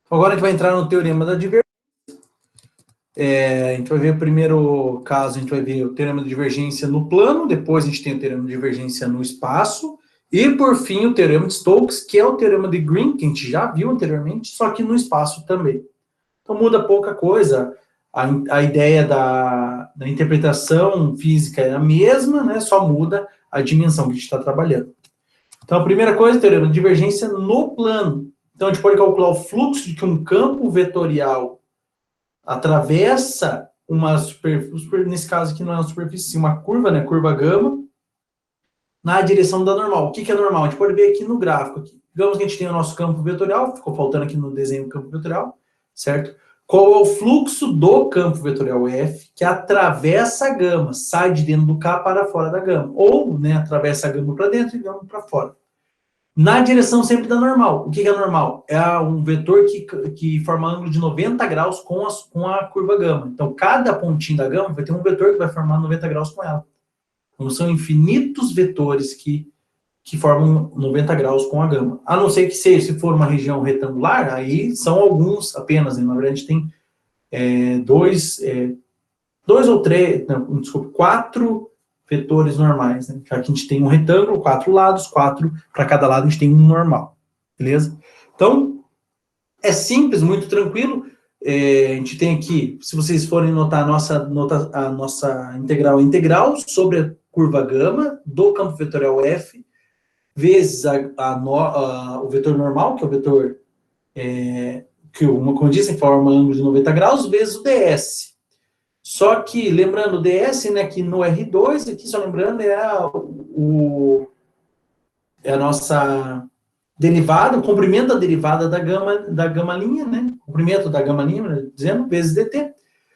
Agora a gente vai entrar no teorema da divergência. A gente vai ver o primeiro caso, a gente vai ver o teorema da divergência no plano, depois a gente tem o teorema de divergência no espaço, e por fim o teorema de Stokes, que é o teorema de Green, que a gente já viu anteriormente, só que no espaço também. Então muda pouca coisa, a ideia da interpretação física é a mesma, né? Só muda a dimensão que a gente está trabalhando. Então a primeira coisa, teorema de divergência no plano. Então a gente pode calcular o fluxo de que um campo vetorial atravessa uma superfície, nesse caso aqui não é uma superfície, uma curva, né, curva gama, na direção da normal. O que é normal? A gente pode ver aqui no gráfico. Aqui. Digamos que a gente tem o nosso campo vetorial, ficou faltando aqui no desenho o campo vetorial, certo? Qual é o fluxo do campo vetorial F que atravessa a gama, sai de dentro do K para fora da gama, ou, né, atravessa a gama para dentro e gama para fora. Na direção sempre da normal. O que é normal? É um vetor que forma ângulo de 90 graus com a curva gama. Então, cada pontinho da gama vai ter um vetor que vai formar 90 graus com ela. Então, são infinitos vetores que formam 90 graus com a gama. A não ser que se for uma região retangular, aí são alguns apenas. Né? Na verdade, a gente tem dois ou três, não, desculpa, 4 vetores normais, né? Já que a gente tem um retângulo, 4 lados, 4 para cada lado a gente tem um normal, beleza? Então, é simples, muito tranquilo. A gente tem aqui, se vocês forem notar, a nossa integral sobre a curva gama do campo vetorial F, vezes o vetor normal, que é o vetor que, como eu disse, forma ângulo de 90 graus, vezes o ds. Só que, lembrando o ds, né, que no R2, aqui só lembrando, é a nossa derivada, o comprimento da derivada da gama linha, né, comprimento da gama linha, né, dizendo, vezes dt.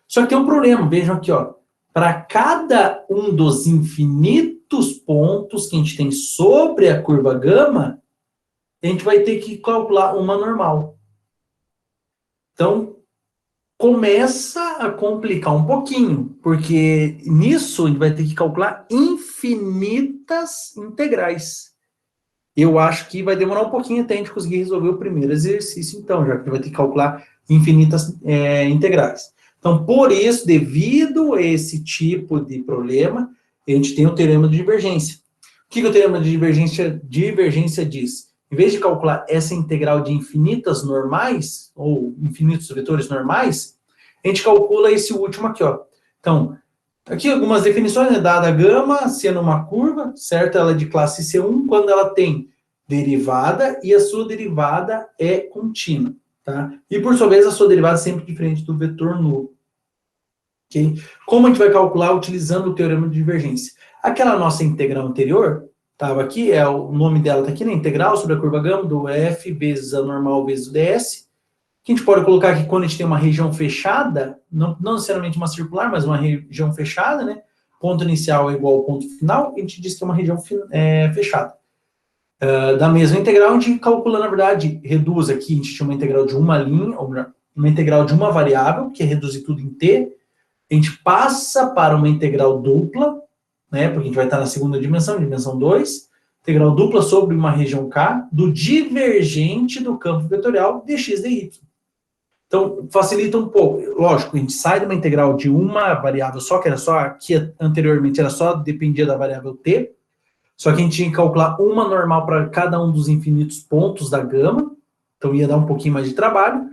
Só que tem um problema, vejam aqui, ó, para cada um dos infinitos pontos que a gente tem sobre a curva gama, a gente vai ter que calcular uma normal. Então, começa a complicar um pouquinho, porque nisso a gente vai ter que calcular infinitas integrais. Eu acho que vai demorar um pouquinho até a gente conseguir resolver o primeiro exercício, então, já que vai ter que calcular infinitas integrais. Então, por isso, devido a esse tipo de problema, a gente tem o teorema de divergência. O que o teorema de divergência diz? Em vez de calcular essa integral de infinitas normais, ou infinitos vetores normais, a gente calcula esse último aqui, ó. Então, aqui algumas definições, né? Dada a gama sendo uma curva, certo? Ela é de classe C1, quando ela tem derivada e a sua derivada é contínua, tá? E, por sua vez, a sua derivada é sempre diferente do vetor nulo. Okay? Como a gente vai calcular utilizando o teorema de divergência? Aquela nossa integral anterior, estava aqui, o nome dela está aqui, né? Integral sobre a curva gama do F vezes a normal vezes o ds, que a gente pode colocar aqui quando a gente tem uma região fechada, não necessariamente uma circular, mas uma região fechada, né? Ponto inicial é igual ao ponto final, e a gente diz que é uma região fechada. Da mesma integral, a gente calcula, na verdade, reduz aqui, a gente tinha uma integral de uma linha, ou uma integral de uma variável, que é reduzir tudo em t, a gente passa para uma integral dupla, né, porque a gente vai estar na segunda dimensão 2, integral dupla sobre uma região K, do divergente do campo vetorial de x dy. Então, facilita um pouco. Lógico, a gente sai de uma integral de uma variável só, que era só aqui anteriormente, era só dependia da variável t, só que a gente tinha que calcular uma normal para cada um dos infinitos pontos da gama, então ia dar um pouquinho mais de trabalho.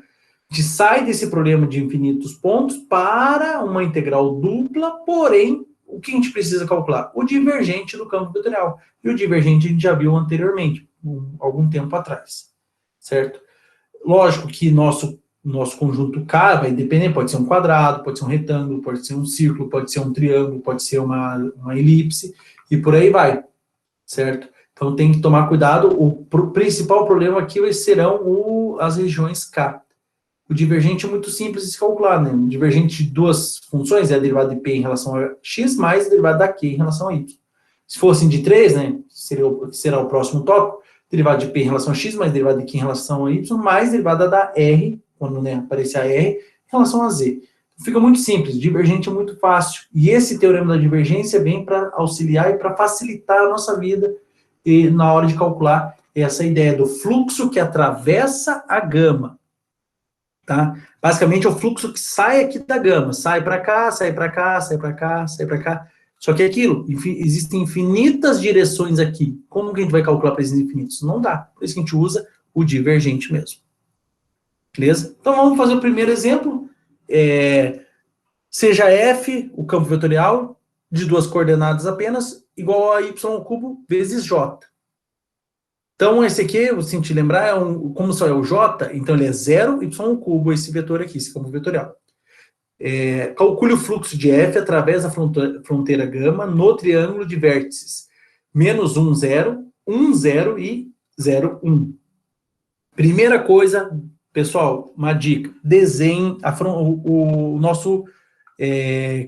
A gente sai desse problema de infinitos pontos para uma integral dupla, porém, o que a gente precisa calcular? O divergente do campo vetorial. E o divergente a gente já viu anteriormente, algum tempo atrás, certo? Lógico que nosso conjunto K vai depender, pode ser um quadrado, pode ser um retângulo, pode ser um círculo, pode ser um triângulo, pode ser uma elipse, e por aí vai, certo? Então tem que tomar cuidado, o principal problema aqui serão as regiões K. O divergente é muito simples de se calcular, né? O divergente de duas funções é a derivada de P em relação a x mais a derivada da Q em relação a y. Se fossem de 3, né, será o próximo tópico, derivada de P em relação a x mais derivada de Q em relação a y, mais derivada da R, quando, né, aparecer a R, em relação a z. Fica muito simples, divergente é muito fácil. E esse teorema da divergência vem para auxiliar e para facilitar a nossa vida e na hora de calcular essa ideia do fluxo que atravessa a gama. tá? Basicamente é o fluxo que sai aqui da gama, sai para cá, sai para cá, sai para cá, sai para cá. Só que é aquilo, existem infinitas direções aqui. Como que a gente vai calcular para esses infinitos? Não dá. Por isso que a gente usa o divergente mesmo. Beleza? Então vamos fazer o primeiro exemplo. Seja f, o campo vetorial, de duas coordenadas apenas, igual a y ao cubo vezes j. Então, esse aqui, se a gente lembrar, como só é o j, então ele é 0, y ao cubo, esse vetor aqui, esse campo vetorial. Calcule o fluxo de f através da fronteira gama no triângulo de vértices menos 1, 0, 1, 0 e 0, 1. Primeira coisa, pessoal, uma dica, desenhe o nosso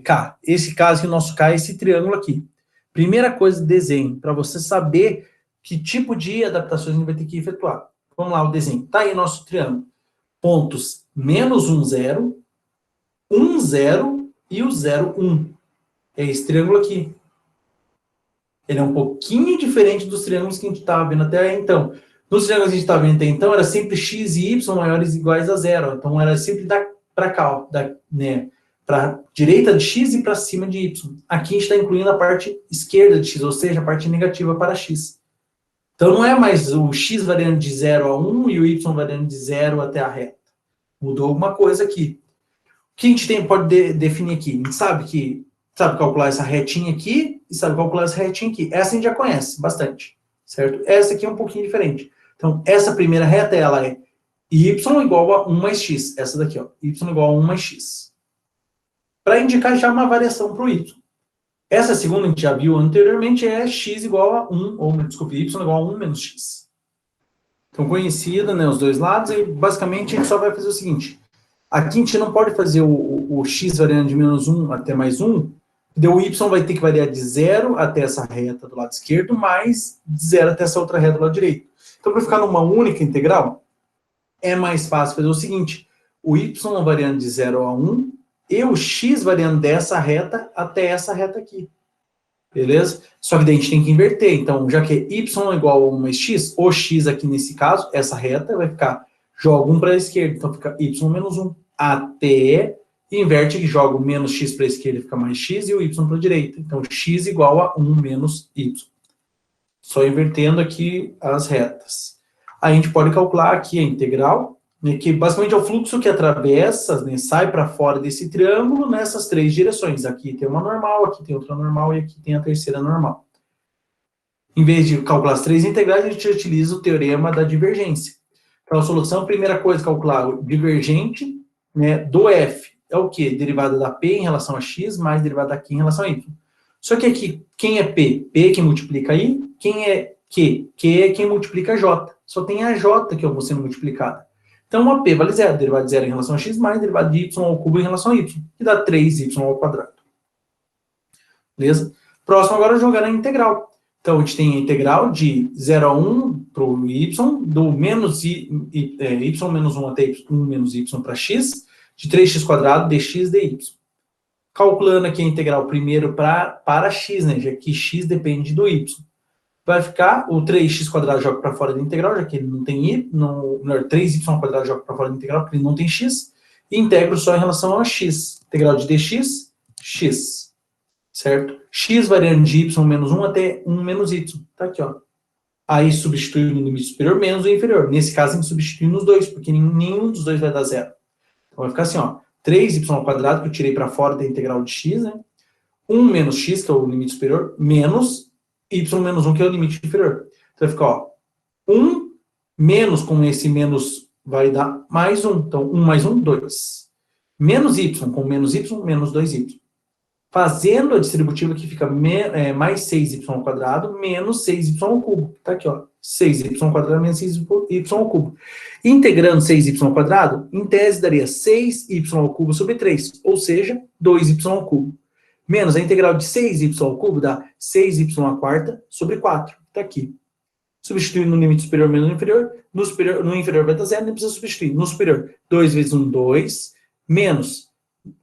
K. Esse caso aqui, o nosso K é esse triângulo aqui. Primeira coisa, desenhe, para você saber que tipo de adaptações a gente vai ter que efetuar. Vamos lá, o desenho. Está aí nosso triângulo. Pontos menos 1, 0, 1, 0 e o 0, 1. É esse triângulo aqui. Ele é um pouquinho diferente dos triângulos que a gente estava vendo até então. Nos triângulos que a gente estava vendo até então, era sempre x e y maiores ou iguais a 0. Então, era sempre para cá, para direita de x e para cima de y. Aqui a gente está incluindo a parte esquerda de x, ou seja, a parte negativa para x. Então, não é mais o x variando de 0 a 1 e o y variando de 0 até a reta. Mudou alguma coisa aqui. O que a gente pode definir aqui? A gente sabe calcular essa retinha aqui e sabe calcular essa retinha aqui. Essa a gente já conhece bastante, certo? Essa aqui é um pouquinho diferente. Então, essa primeira reta, ela é y igual a 1 mais x. Essa daqui, ó, y igual a 1 mais x. Para indicar já uma variação para o y. Essa segunda, a gente já viu anteriormente, é x igual a 1, y igual a 1 menos x. Então, conhecida, né, os dois lados, e basicamente a gente só vai fazer o seguinte. Aqui a gente não pode fazer o x variando de menos 1 até mais 1, o y vai ter que variar de 0 até essa reta do lado esquerdo, mais de 0 até essa outra reta do lado direito. Então, para ficar numa única integral, é mais fácil fazer o seguinte, o y variando de 0 a 1, e o x variando dessa reta até essa reta aqui. Beleza? Só que daí a gente tem que inverter. Então, já que y igual a 1 mais x, o x aqui nesse caso, essa reta vai ficar, joga 1 para a esquerda, então fica y menos 1, até, inverte que joga o menos x para a esquerda, fica mais x, e o y para a direita. Então, x igual a 1 menos y. Só invertendo aqui as retas. A gente pode calcular aqui a integral, né, que basicamente é o fluxo que atravessa, né, sai para fora desse triângulo nessas três direções. Aqui tem uma normal, aqui tem outra normal e aqui tem a terceira normal. Em vez de calcular as três integrais, a gente utiliza o teorema da divergência. Então, a solução, primeira coisa, calcular o divergente, né, do f. É o quê? Derivada da p em relação a x mais derivada da q em relação a y. Só que aqui, quem é p? P é quem multiplica i. Quem é q? Q é quem multiplica j. Só tem a j que eu vou sendo multiplicada. Então, a p vale 0, derivada de 0 em relação a x, mais derivada de y ao cubo em relação a y, que dá 3y ao quadrado. Beleza? Próximo agora é jogar na integral. Então, a gente tem a integral de 0 a 1 para o y, do menos y menos 1 até 1 menos y para x, de 3x quadrado dx dy. Calculando aqui a integral primeiro para x, né, já que x depende do y. Vai ficar o 3x quadrado joga para fora da integral, já que ele não tem y, 3y quadrado joga para fora da integral, porque ele não tem x, e integro só em relação a x. Integral de dx, x. Certo? X variando de y menos 1 até 1 menos y. Tá aqui, ó. Aí substitui no limite superior menos o inferior. Nesse caso, a gente substitui nos dois, porque nenhum dos dois vai dar 0. Então, vai ficar assim, ó. 3y ao quadrado, que eu tirei para fora da integral de x, né? 1 menos x, que é o limite superior, menos y menos 1, que é o limite inferior. Então, vai ficar, ó, 1 menos, com esse menos, vai dar mais 1. Então, 1 mais 1, 2. Menos y, com menos y, menos 2y. Fazendo a distributiva que fica mais 6y ao quadrado, menos 6y ao cubo. Tá aqui, ó. 6y ao quadrado menos 6y ao cubo. Integrando 6y ao quadrado, em tese daria 6y ao cubo sobre 3, ou seja, 2y ao cubo. Menos a integral de 6y ao cubo dá 6y à quarta sobre 4. Tá aqui. Substituindo no limite superior menos no inferior. No inferior vai dar 0, nem precisa substituir. No superior, 2 vezes 1, 2, menos,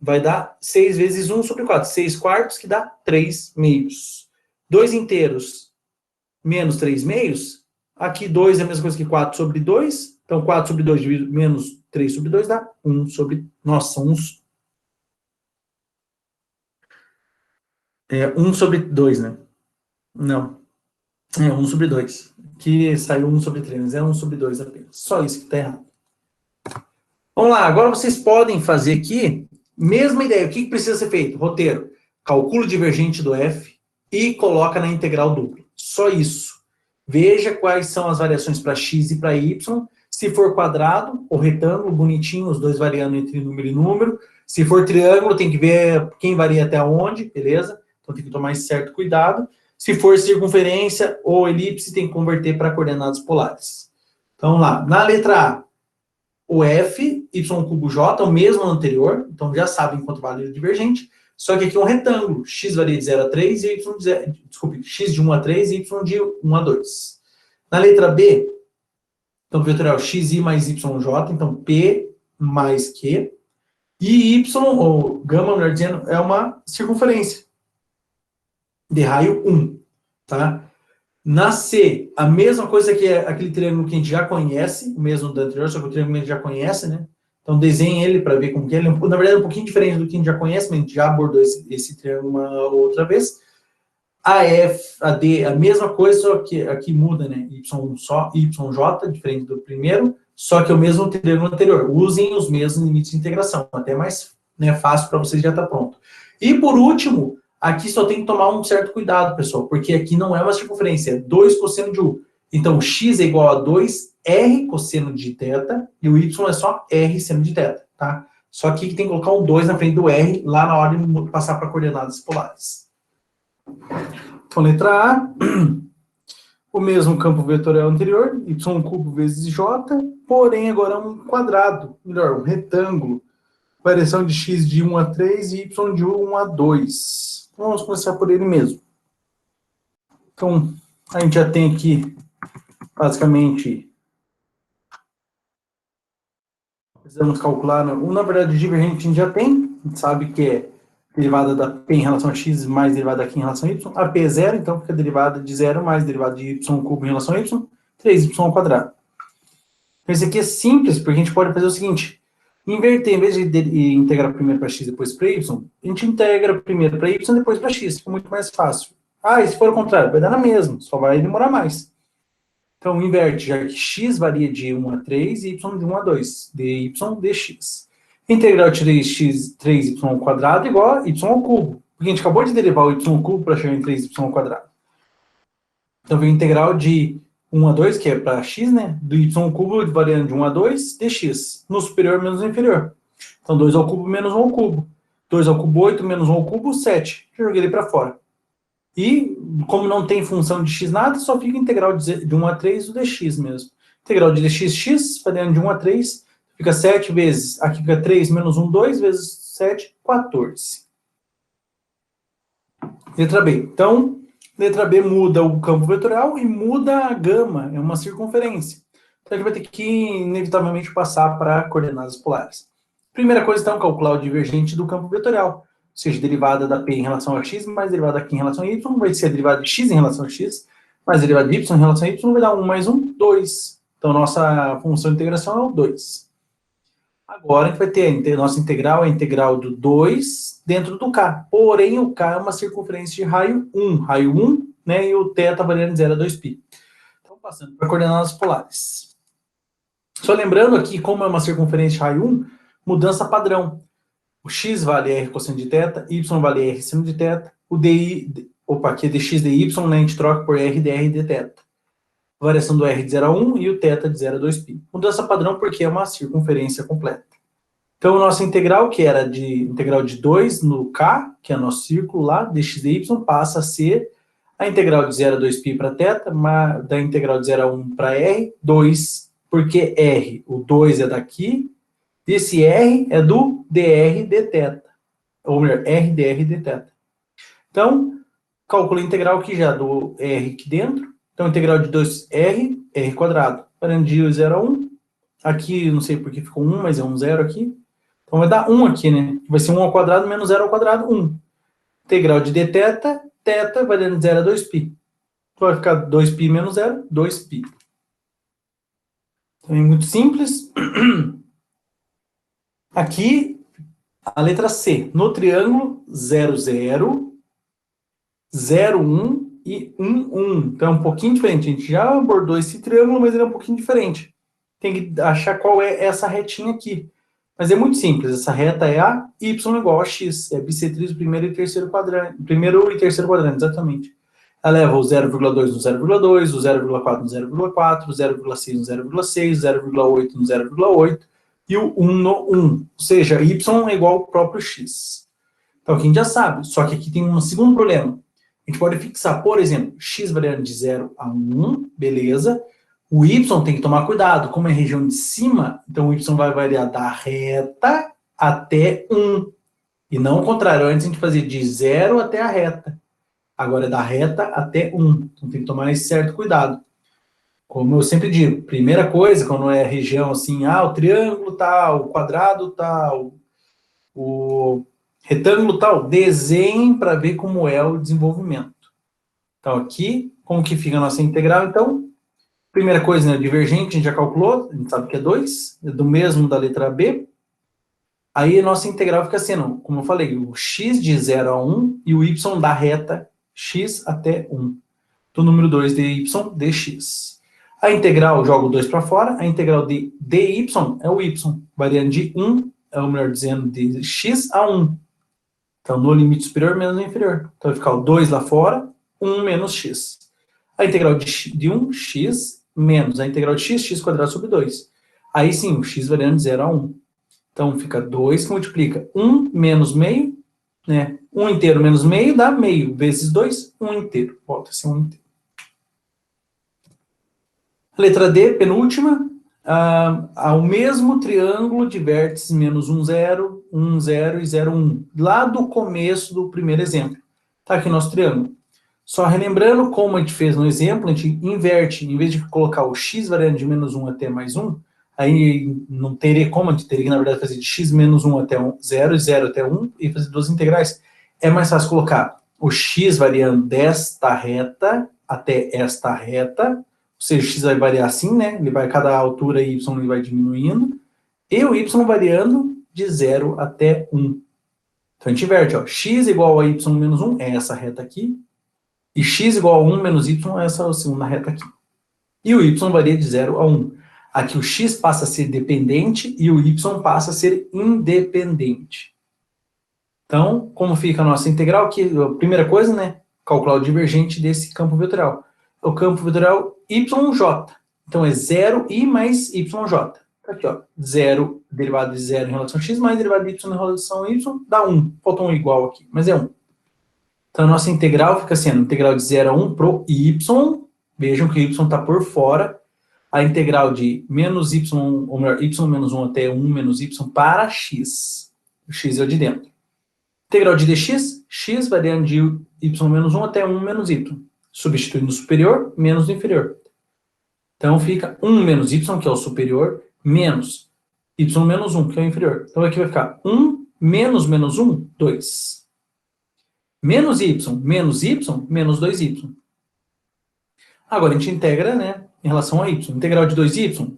vai dar 6 vezes 1 sobre 4. 6 quartos, que dá 3 meios. 2 inteiros menos 3 meios. Aqui 2 é a mesma coisa que 4 sobre 2. Então, 4 sobre 2 menos 3 sobre 2 dá 1 sobre... Nossa, 1 sobre 2, né? Não. 1 sobre 2. Que saiu 1 sobre 3, mas é 1 sobre 2 apenas. Só isso que está errado. Vamos lá, agora vocês podem fazer aqui, mesma ideia. O que precisa ser feito? Roteiro. Calcula o divergente do f e coloca na integral dupla. Só isso. Veja quais são as variações para x e para y. Se for quadrado ou retângulo, bonitinho, os dois variando entre número e número. Se for triângulo, tem que ver quem varia até onde, beleza? Então tem que tomar esse certo cuidado. Se for circunferência ou elipse, tem que converter para coordenadas polares. Então, vamos lá. Na letra A, o f, y cubo j, é o mesmo no anterior. Então, já sabem quanto vale o divergente. Só que aqui é um retângulo. X varia de 0 a 3 e y de 0, desculpe, x de 1 a 3 e y de 1 a 2. Na letra B, então, vetorial xi mais yj, então P mais Q. E y, ou gama, melhor dizendo, é uma circunferência de raio 1, tá? Na C, a mesma coisa que é aquele triângulo que a gente já conhece, o mesmo do anterior, só que o triângulo que a gente já conhece, né? Então, desenhe ele para ver como que é. Ele, na verdade, é um pouquinho diferente do que a gente já conhece, mas a gente já abordou esse triângulo uma outra vez. A F, a D, a mesma coisa, só que aqui muda, né? YJ, diferente do primeiro, só que é o mesmo triângulo anterior. Usem os mesmos limites de integração, até mais, né, fácil para vocês já estar pronto. E por último, aqui só tem que tomar um certo cuidado, pessoal, porque aqui não é uma circunferência, é 2 cosseno de U. Então, x é igual a 2r cosseno de θ, e o y é só r seno de θ, tá? Só que tem que colocar um 2 na frente do r, lá na hora de passar para coordenadas polares. Então, letra A, o mesmo campo vetorial anterior, y cubo vezes j, porém agora é um quadrado, melhor, um retângulo, variação de x de 1 a 3 e y de 1 a 2. Então, vamos começar por ele mesmo. Então, a gente já tem aqui, basicamente, precisamos calcular, na verdade, o divergente a gente já tem, a gente sabe que é derivada da P em relação a x mais derivada aqui em relação a y. A P é zero, então fica derivada de zero mais derivada de y cubo em relação a y, 3y ao quadrado. Então, esse aqui é simples, porque a gente pode fazer o seguinte, inverter, em vez de integrar primeiro para x e depois para y, a gente integra primeiro para y e depois para x, fica muito mais fácil. Ah, e se for o contrário, vai dar na mesma, só vai demorar mais. Então, inverte, já que x varia de 1 a 3 e y de 1 a 2, dy dx. Integral de 3y ao quadrado igual a y ao cubo. Porque a gente acabou de derivar o y ao cubo para chegar em 3y ao quadrado. Então, vem integral de 1 a 2, que é para x, né? Do y ao cubo variando de 1 a 2, dx. No superior menos no inferior. Então, 2 ao cubo menos 1 ao cubo. 2 ao cubo, 8, menos 1 ao cubo, 7. Eu joguei ele para fora. E, como não tem função de x nada, só fica integral de 1 a 3 do dx mesmo. Integral de dx, variando de 1 a 3, fica 7 vezes, aqui fica 3 menos 1, 2, vezes 7, 14. Letra B. Então, letra B muda o campo vetorial e muda a gama, é uma circunferência. Então, a gente vai ter que, inevitavelmente, passar para coordenadas polares. Primeira coisa, então, calcular o divergente do campo vetorial. Ou seja, derivada da P em relação a x, mais derivada aqui em relação a y, vai ser a derivada de x em relação a x, mais derivada de y em relação a y, vai dar 1 mais 1, 2. Então, nossa função de integração é o 2. Agora, a gente vai ter a nossa integral, a integral do 2 dentro do K. Porém, o K é uma circunferência de raio 1, né, e o θ variando de 0 a 2π. Então, passando para coordenadas polares. Só lembrando aqui, como é uma circunferência de raio 1, mudança padrão. O x vale r cosseno de θ, y vale r seno de θ, o aqui é dx dy, né, a gente troca por r dr dθ. Variação do r de 0 a 1 e o θ de 0 a 2π. Mudança padrão porque é uma circunferência completa. Então, a nossa integral, que era integral de 2 no K, que é o nosso círculo lá, dx dy, passa a ser a integral de 0 a 2π para θ, da integral de 0 a 1 para r, 2, porque r, o 2 é daqui, esse r é do dr dθ, ou melhor, r dr dθ. Então, calcula a integral aqui já do r aqui dentro. Então, integral de 2r, r quadrado. Parando de 0 a 1. Aqui, não sei porque ficou 1, mas é um 0 aqui. Então, vai dar 1 aqui, né? Vai ser 1 ao quadrado menos 0 ao quadrado, 1. Integral de dθ, θ vai dando de 0 a 2π. Então, vai ficar 2π menos 0, 2π. Então, é muito simples. Aqui, a letra C, no triângulo 0, 0, 0, 1 e 1, 1. Então é um pouquinho diferente. A gente já abordou esse triângulo, mas ele é um pouquinho diferente. Tem que achar qual é essa retinha aqui. Mas é muito simples. Essa reta é a y igual a x. É bissetriz do primeiro e terceiro quadrante. Primeiro e terceiro quadrante, exatamente. Ela leva o 0,2 no 0,2, o 0,4 no 0,4, o 0,6 no 0,6, o 0,8 no 0,8 e o 1 no 1. Ou seja, y é igual ao próprio x. Então aqui a gente já sabe. Só que aqui tem um segundo problema. A gente pode fixar, por exemplo, x variando de 0 a 1, beleza. O y tem que tomar cuidado. Como é região de cima, então o y vai variar da reta até 1. E não o contrário. Antes a gente fazia de 0 até a reta. Agora é da reta até 1. Então tem que tomar esse certo cuidado. Como eu sempre digo, primeira coisa, quando é região assim, o triângulo tal, o quadrado tal, o retângulo tal, desenhe para ver como é o desenvolvimento. Então aqui, como que fica a nossa integral? Então, primeira coisa, né, divergente, a gente já calculou, a gente sabe que é 2, é do mesmo da letra B. Aí a nossa integral fica sendo, como eu falei, o x de 0 a 1 e o y da reta x até 1. Do número 2 dy dx. A integral, jogo 2 para fora, a integral de dy é o y, variando de 1, ou melhor dizendo, de x a 1. Então, no limite superior menos no inferior. Então, vai ficar o 2 lá fora, 1 menos x. A integral de 1, x, menos a integral de x, x quadrado sobre 2. Aí sim, o x variando de 0 a 1. Então, fica 2 que multiplica 1 menos meio, né? 1 inteiro menos meio dá meio, vezes 2, 1 inteiro. Volta a ser 1 inteiro. Letra D, penúltima. Ao mesmo triângulo de vértices menos 1, 0, 1, 0 e 0, 1. Lá do começo do primeiro exemplo. Tá aqui o nosso triângulo. Só relembrando como a gente fez no exemplo, a gente inverte. Em vez de colocar o x variando de menos 1 até mais 1, aí não teria como, a gente teria que, na verdade, fazer de x menos 1 até 0 e 0 até 1 e fazer duas integrais. É mais fácil colocar o x variando desta reta até esta reta, ou seja, o x vai variar assim, né? Ele vai, cada altura y ele vai diminuindo, e o y variando de 0 até 1. Então a gente inverte, ó, x igual a y menos 1 é essa reta aqui, e x igual a 1 menos y é essa segunda reta aqui. E o y varia de 0 a 1. Aqui o x passa a ser dependente e o y passa a ser independente. Então, como fica a nossa integral? Aqui, a primeira coisa, né? Calcular o divergente desse campo vetorial. O campo vetorial yj. Então, é 0i mais yj. Aqui, ó. 0, derivado de 0 em relação a x, mais derivado de y em relação a y, dá 1. Falta um igual aqui, mas é 1. Então, a nossa integral fica sendo integral de 0 a 1 pro y. Vejam que o y está por fora. A integral de menos y, ou melhor, y menos 1 até 1 menos y para x. O x é o de dentro. Integral de dx, x variando de y menos 1 até 1 menos y. Substituindo o superior, menos o inferior. Então fica 1 menos y, que é o superior, menos y menos 1, que é o inferior. Então aqui vai ficar 1 menos 1, 2. Menos y, menos 2y. Agora a gente integra, né, em relação a y. Integral de 2y,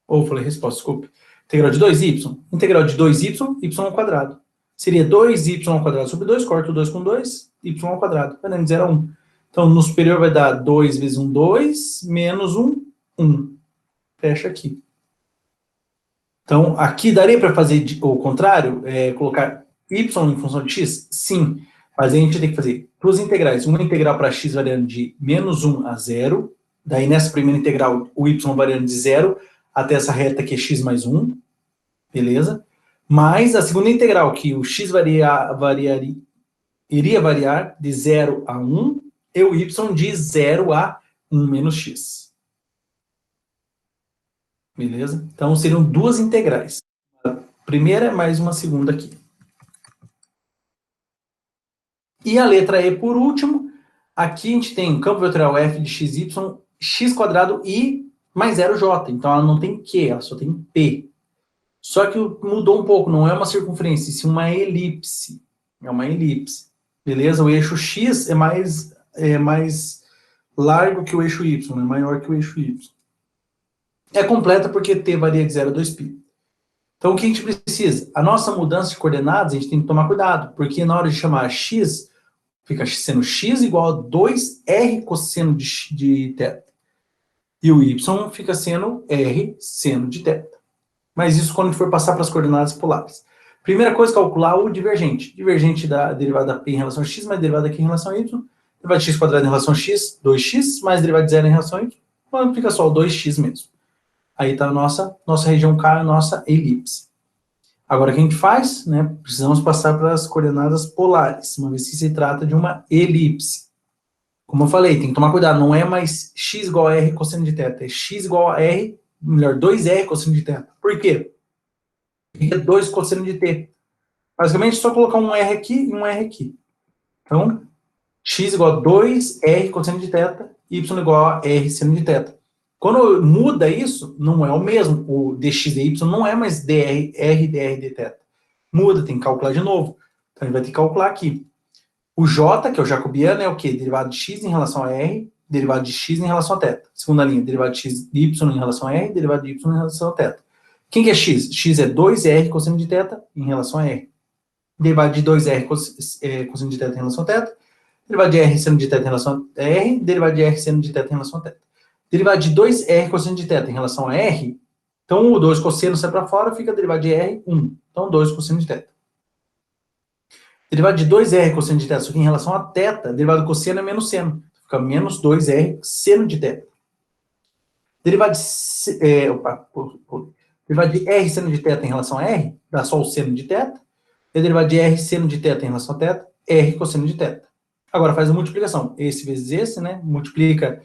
ou falei resposta, desculpe. Integral de 2y, integral de 2y, y ao quadrado. Seria 2y ao quadrado sobre 2, corto 2 com 2, y ao quadrado, vai dando de 0 a 1. Então, no superior vai dar 2 vezes 1, 2, menos 1, 1. Fecha aqui. Então, aqui daria para fazer o contrário, colocar y em função de x? Sim, mas a gente tem que fazer duas integrais. Uma integral para x variando de menos 1 a 0, daí nessa primeira integral o y variando de 0 até essa reta que é x mais 1, beleza? Mais a segunda integral, que o x iria variar de 0 a 1, e o y de 0 a 1 menos x. Beleza? Então, seriam duas integrais. A primeira mais uma segunda aqui. E a letra E, por último, aqui a gente tem um campo vetorial f de xy, x quadrado e mais 0j. Então, ela não tem Q, ela só tem P. Só que mudou um pouco, não é uma circunferência, sim uma elipse. É uma elipse. Beleza? O eixo x é mais largo que o eixo y, é maior que o eixo y. É completa porque t varia de 0 a 2π. Então, o que a gente precisa? A nossa mudança de coordenadas, a gente tem que tomar cuidado, porque na hora de chamar x, fica sendo x igual a 2r cosseno de θ. E o y fica sendo r seno de θ. Mas isso quando a gente for passar para as coordenadas polares. Primeira coisa, calcular o divergente. Divergente da derivada p em relação a x, mais derivada aqui em relação a y. Derivada de x quadrado em relação a x, 2x, mais derivada de zero em relação a y. Então, fica só o 2x mesmo. Aí está a nossa região K, a nossa elipse. Agora, o que a gente faz? Né? Precisamos passar para as coordenadas polares, uma vez que se trata de uma elipse. Como eu falei, tem que tomar cuidado, não é mais x igual a r cosseno de θ, é x igual a r, melhor, 2r cosseno de θ. Por quê? Porque é 2 cosseno de t. Basicamente, é só colocar um r aqui e um r aqui. Então, x igual a 2r cosseno de θ, y igual a r seno de θ. Quando muda isso, não é o mesmo. O dx dy não é mais dr, r dr dθ. Muda, tem que calcular de novo. Então, a gente vai ter que calcular aqui. O j, que é o jacobiano, é o quê? Derivado de x em relação a r, derivado de x em relação a θ. Segunda linha, derivado de x de y em relação a r, derivado de y em relação a θ. Quem que é x? X é 2r cosseno de θ em relação a r. Derivado de 2r cosseno de θ em relação a θ. Derivado de r seno de θ em relação a r, derivado de r seno de θ em relação a θ. Derivado de 2r cosseno de θ em relação a r, então o 2 cosseno sai para fora, fica derivado de r, 1. Então 2 cosseno de θ. Derivado de 2r cosseno de θ, só que em relação a θ, derivado do cosseno é menos seno. Fica menos 2r seno de θ. Derivado de r seno de θ em relação a r, dá só o seno de θ. E derivado de r seno de θ em relação a θ, r cosseno de θ. Agora faz a multiplicação. Esse vezes esse, né? Multiplica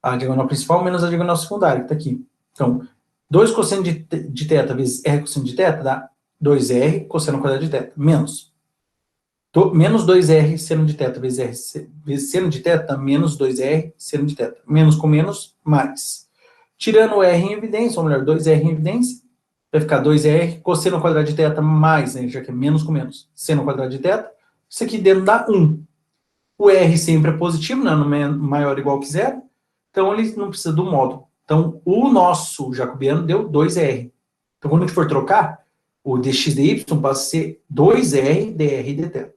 a diagonal principal menos a diagonal secundária, que está aqui. Então, 2 cosseno de θ vezes r cosseno de θ dá 2r cosseno quadrado de θ, menos. Menos 2r seno de θ vezes r vezes seno de θ dá menos 2r seno de θ. Menos com menos, mais. Tirando o r em evidência, ou melhor, 2r em evidência, vai ficar 2r cosseno quadrado de θ mais, né, já que é menos com menos, seno quadrado de θ. Isso aqui dentro dá 1. O r sempre é positivo, né, maior ou igual que zero. Então, ele não precisa do módulo. Então, o nosso jacobiano deu 2r. Então, quando a gente for trocar, o dx dy passa a ser 2r dr dθ.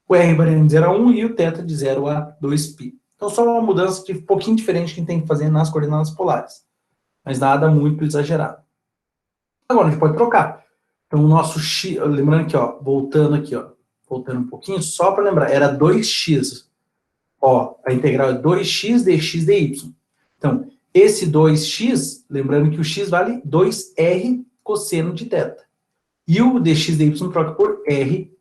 O r variando de 0 a 1 e o θ de 0 a 2π. Então, só uma mudança um pouquinho diferente que a gente tem que fazer nas coordenadas polares. Mas nada muito exagerado. Agora, a gente pode trocar. Então, o nosso x... Lembrando aqui, ó, voltando um pouquinho, só para lembrar, era 2x. Ó, a integral é 2x dx dy. Então, esse 2x, lembrando que o x vale 2r cosseno de θ. E o dx dy troca por r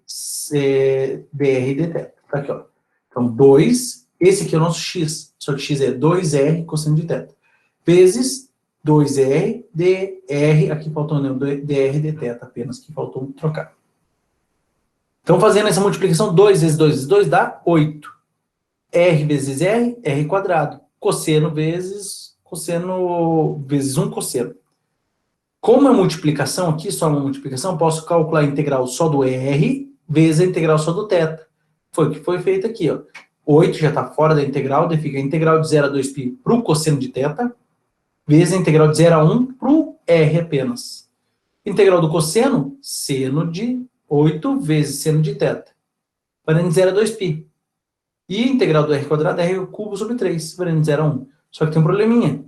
dr dθ. Tá aqui, ó. Então, 2, esse aqui é o nosso x, só que x é 2r cosseno de θ. Vezes 2r dr, aqui faltou né, dr dθ apenas, que faltou trocar. Então, fazendo essa multiplicação, 2 vezes 2 vezes 2 dá 8. R vezes R, R quadrado. Cosseno vezes 1 cosseno. Como é multiplicação aqui, só uma multiplicação, posso calcular a integral só do R vezes a integral só do θ. Foi o que foi feito aqui, ó. 8 já está fora da integral, daí fica a integral de 0 a 2π para o cosseno de θ, vezes a integral de 0 a 1 para o R apenas. Integral do cosseno, seno de 8 vezes seno de θ. Variando de 0 a 2π. E a integral do r quadrado é r cubo sobre 3, variando de 0 a 1. Só que tem um probleminha.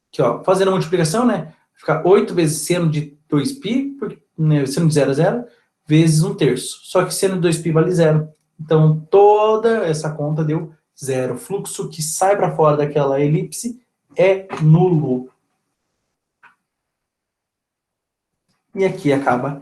Aqui, ó, fazendo a multiplicação, né? Fica 8 vezes seno de 2π, porque, né, seno de 0 a 0, vezes 1/3. Só que seno de 2π vale 0. Então, toda essa conta deu 0. O fluxo que sai para fora daquela elipse é nulo. E aqui acaba